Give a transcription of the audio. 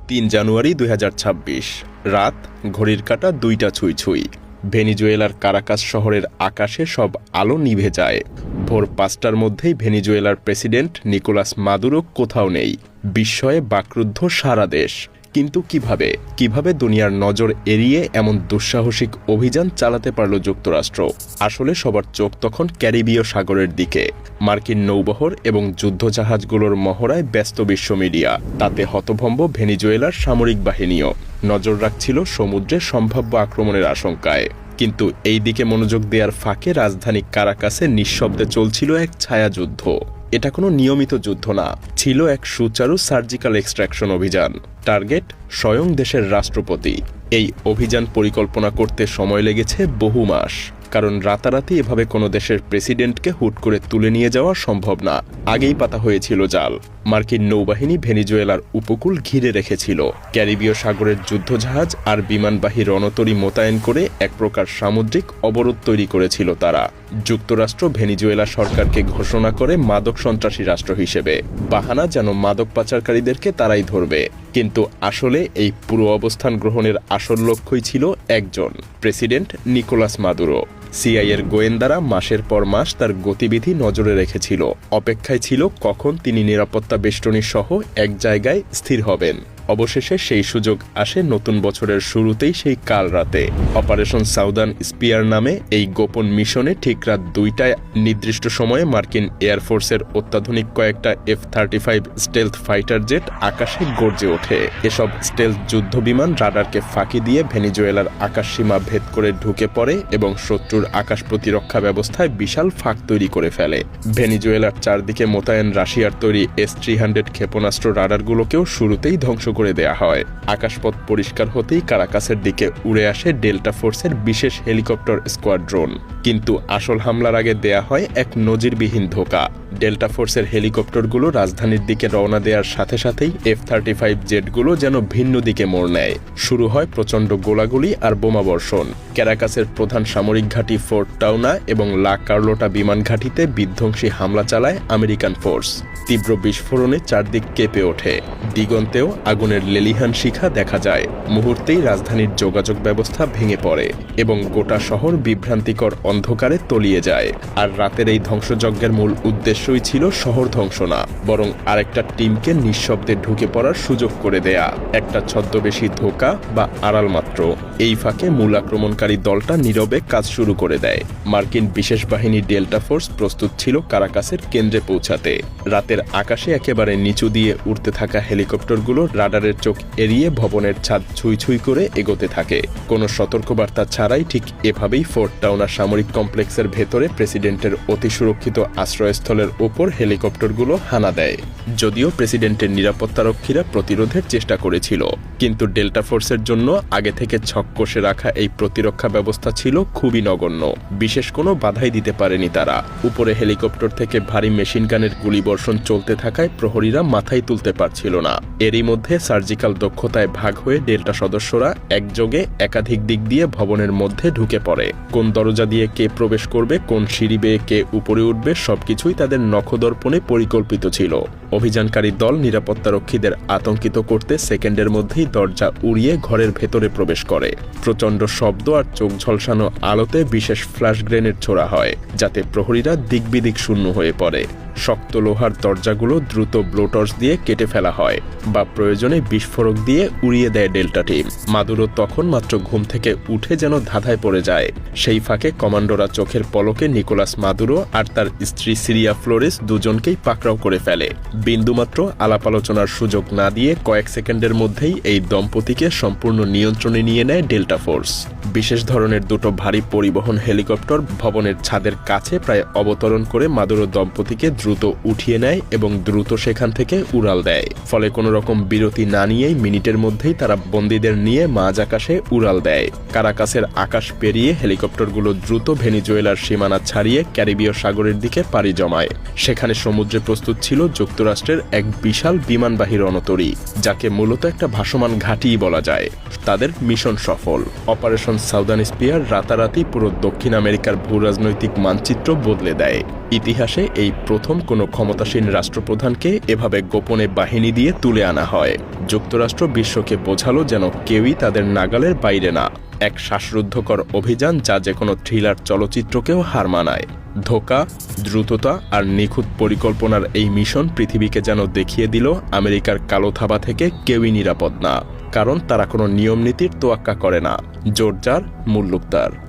৩ জানুয়ারি ২০২৬ রাত, ঘড়ির কাঁটা ২টা ছুঁই ছুঁই। ভেনিজুয়েলার কারাকাস শহরের আকাশে সব আলো নিভে যায়। ভোর ৫টার মধ্যেই ভেনিজুয়েলার প্রেসিডেন্ট নিকোলাস মাদুরো কোথাও নেই। বিস্ময়ে বাকরুদ্ধ সারা দেশ। কিন্তু কিভাবে দুনিয়ার নজর এড়িয়ে এমন দুঃসাহসিক অভিযান চালাতে পারল যুক্তরাষ্ট্র? আসলে সবার চোখ তখন ক্যারিবীয় সাগরের দিকে। মার্কিন নৌবহর এবং যুদ্ধজাহাজগুলোর মহড়ায় ব্যস্ত বিশ্ব মিডিয়া। তাতে হতভম্ব ভেনিজুয়েলার সামরিক বাহিনীও নজর রাখছিল সমুদ্রে সম্ভাব্য আক্রমণের আশঙ্কায়। কিন্তু এই দিকে মনোযোগ দেওয়ার ফাঁকে রাজধানী কারাকাসে নিঃশব্দে চলছিল এক ছায়াযুদ্ধ। এটা কোনো নিয়মিত যুদ্ধ না, ছিল এক সুচারু সার্জিক্যাল এক্সট্রাকশন অভিযান। টার্গেট স্বয়ং দেশের রাষ্ট্রপতি। এই অভিযান পরিকল্পনা করতে সময় লেগেছে বহু মাস, কারণ রাতারাতি এভাবে কোনো দেশের প্রেসিডেন্টকে হুট করে তুলে নিয়ে যাওয়া সম্ভব না। আগেই পাতা হয়েছিল জাল। মার্কিন নৌবাহিনী ভেনিজুয়েলার উপকূল ঘিরে রেখেছিল। ক্যারিবীয় সাগরের যুদ্ধজাহাজ আর বিমানবাহী রণতরী মোতায়েন করে এক প্রকার সামুদ্রিক অবরোধ তৈরি করেছিল তারা। যুক্তরাষ্ট্র ভেনিজুয়েলা সরকারকে ঘোষণা করে মাদক সন্ত্রাসী রাষ্ট্র হিসেবে। বাহানা যেন মাদক পাচারকারীদেরকে তারাই ধরবে। কিন্তু আসলে এই পুরো অবস্থান গ্রহণের আসল লক্ষ্যই ছিল একজন, প্রেসিডেন্ট নিকোলাস মাদুরো। সিআইএর গোয়েন্দারা মাসের পর মাস তার গতিবিধি নজরে রেখেছিল। অপেক্ষায় ছিল কখন তিনি নিরাপত্তা বেষ্টনী সহ এক জায়গায় স্থির হবেন। অবশেষে সেই সুযোগ আসে নতুন বছরের শুরুতেই, সেই কাল রাতে। অপারেশন সাউদার্ন স্পিয়ার নামে এই গোপন মিশনে ঠিক রাত ২টায় নির্দিষ্ট সময়ে মার্কিন এয়ারফোর্সের অত্যাধুনিক কয়েকটা F-35 স্টেলথ ফাইটার জেট আকাশে গর্জে ওঠে। এসব স্টেলথ যুদ্ধ বিমান রাডারকে ফাঁকি দিয়ে ভেনিজুয়েলার আকাশসীমা ভেদ করে ঢুকে পড়ে এবং শত্রুর আকাশ প্রতিরক্ষা ব্যবস্থায় বিশাল ফাঁক তৈরি করে ফেলে। ভেনিজুয়েলার চারদিকে মোতায়েন রাশিয়ার তৈরি S-300 ক্ষেপণাস্ত্র রাডারগুলোকেও শুরুতেই ধ্বংস করে দেয়া হয়। আকাশপথ পরিষ্কার হতেই কারাকাসের দিকে উড়ে আসে ডেল্টা ফোর্সের বিশেষ হেলিকপ্টার স্কোয়াড্রন। কিন্তু আসল হামলার আগে দেয়া হয় এক নজিরবিহীন ধোঁকা। ডেল্টা ফোর্সের হেলিকপ্টারগুলো রাজধানীর দিকে রওনা দেওয়ার সাথে সাথেই F-35 জেটগুলো যেন ভিন্ন দিকে মোড় নেয়। শুরু হয় প্রচণ্ড গোলাগুলি আর বোমাবর্ষণ। ক্যারাকাসের প্রধান সামরিক ঘাঁটি ফোর্ট টাউনা এবং লা কার্লোটা বিমান ঘাঁটিতে বিধ্বংসী হামলা চালায় আমেরিকান ফোর্স। তীব্র বিস্ফোরণে চারদিক কেঁপে ওঠে। দিগন্তেও আগুনের লেলিহান শিখা দেখা যায়। মুহূর্তেই রাজধানীর যোগাযোগ ব্যবস্থা ভেঙে পড়ে এবং গোটা শহর বিভ্রান্তিকর অন্ধকারে তলিয়ে যায়। আর রাতের এই ধ্বংসযজ্ঞের মূল উদ্দেশ্যই ছিল শহর ধ্বংস না, বরং আরেকটা টিমকে নিঃশব্দে ঢুকে পড়ার সুযোগ করে দেয়া। একটা ছদ্মবেশী ধোঁকা বা আড়াল মাত্র। এই ফাঁকে মূল আক্রমণকারী দলটা নীরবে কাজ শুরু করে দেয়। মার্কিন বিশেষ বাহিনী ডেল্টা ফোর্স প্রস্তুত ছিল কারাকাসের কেন্দ্রে পৌঁছাতে। রাতের আকাশে একেবারে নিচু দিয়ে উড়তে থাকা হেলিকপ্টারগুলো রাডারের চোখ এড়িয়ে ভবনের ছাদ ছুঁই ছুঁই করে এগোতে থাকে। কোনো সতর্কবার্তা ছাড়াই ঠিক এভাবেই ফোর্ট টাউনা সামরিক কমপ্লেক্সের ভেতরে প্রেসিডেন্টের অতি সুরক্ষিত আশ্রয়স্থলের ওপর হেলিকপ্টারগুলো হানা দেয়। যদিও প্রেসিডেন্টের নিরাপত্তারক্ষীরা প্রতিরোধের চেষ্টা করেছিল, কিন্তু ডেল্টা ফোর্সের জন্য আগে থেকে ছক কষে রাখা এই প্রতিরক্ষা ব্যবস্থা ছিল খুবই নগণ্য। বিশেষ কোনো বাধাই দিতে পারেনি তারা। উপরে হেলিকপ্টার থেকে ভারী মেশিন গানের গুলিবর্ষণ চলতে থাকায় প্রহরীরা মাথায় তুলতে পারছিল না। এরই মধ্যে সার্জিক্যাল দক্ষতায় ভাগ হয়ে ডেল্টা সদস্যরা একযোগে একাধিক দিক দিয়ে ভবনের মধ্যে ঢুকে পড়ে। কোন দরজা দিয়ে কে প্রবেশ করবে, কোন সিঁড়ি বেয়ে কে উপরে উঠবে, সবকিছুই তাদের নখদর্পণে পরিকল্পিত ছিল। অভিযানকারী দল নিরাপত্তারক্ষীদের আতঙ্কিত করতে সেকেন্ডের মধ্যেই দরজা উড়িয়ে ঘরের ভেতরে প্রবেশ করে। প্রচণ্ড শব্দ আর চোখ ঝলসানো আলোতে বিশেষ ফ্ল্যাশ গ্রেনেড ছোড়া হয়, যাতে প্রহরীরা দিকবিদিক শূন্য হয়ে পড়ে। শক্ত লোহার দরজাগুলো দ্রুত ব্লোটর্স দিয়ে কেটে ফেলা হয় বা প্রয়োজনে বিস্ফোরক দিয়ে উড়িয়ে দেয় ডেল্টা টিম। মাদুরো তখন মাত্র ঘুম থেকে উঠে যেন ধাঁধায় পড়ে যায়। সেই ফাঁকে কমান্ডোরা চোখের পলকে নিকোলাস মাদুরো আর তার স্ত্রী সিরিয়া ফ্লোরেস দুজনকেই পাকড়াও করে ফেলে। বিন্দুমাত্র আলাপ আলোচনার সুযোগ না দিয়ে কয়েক সেকেন্ডের মধ্যেই এই দম্পতিকে সম্পূর্ণ নিয়ন্ত্রণে নিয়ে নেয় ডেল্টা ফোর্স। বিশেষ ধরনের দুটো ভারী পরিবহন হেলিকপ্টার ভবনের ছাদের কাছে প্রায় অবতরণ করে মাদুরো দম্পতিকে দ্রুত উঠিয়ে নেয় এবং দ্রুত সেখান থেকে উড়াল দেয়। ফলে কোনো রকম বিরতি না নিয়েই মিনিটের মধ্যেই তারা বন্দীদের নিয়ে মাঝ আকাশে উড়াল দেয়। কারাকাসের আকাশ পেরিয়ে হেলিকপ্টারগুলো দ্রুত ভেনিজুয়েলার সীমানা ছাড়িয়ে ক্যারিবীয় সাগরের দিকে পাড়ি জমায়। সেখানে সমুদ্রে প্রস্তুত ছিল যুক্তরাষ্ট্রের এক বিশাল বিমানবাহী রণতরী, যাকে মূলত একটা ভাসমান ঘাঁটিই বলা যায়। তাদের মিশন সফল। অপারেশন সাউদার্ন স্পিয়ার রাতারাতি পুরো দক্ষিণ আমেরিকার ভূরাজনৈতিক মানচিত্র বদলে দেয়। ইতিহাসে এই প্রথম কোনো ক্ষমতাসীন রাষ্ট্রপ্রধানকে এভাবে গোপনে বাহিনী দিয়ে তুলে আনা হয়। যুক্তরাষ্ট্র বিশ্বকে বোঝালো যেন কেউই তাদের নাগালের বাইরে না। এক শ্বাসরুদ্ধকর অভিযান যা যেকোনো থ্রিলার চলচ্চিত্রকেও হার মানায়। ধোঁকা, দ্রুততা আর নিখুঁত পরিকল্পনার এই মিশন পৃথিবীকে যেন দেখিয়ে দিল আমেরিকার কালো থাবা থেকে কেউই নিরাপদ না, কারণ তারা কোনো নিয়ম নীতির তোয়াক্কা করে না। জোর যার, মুল্লুক তার।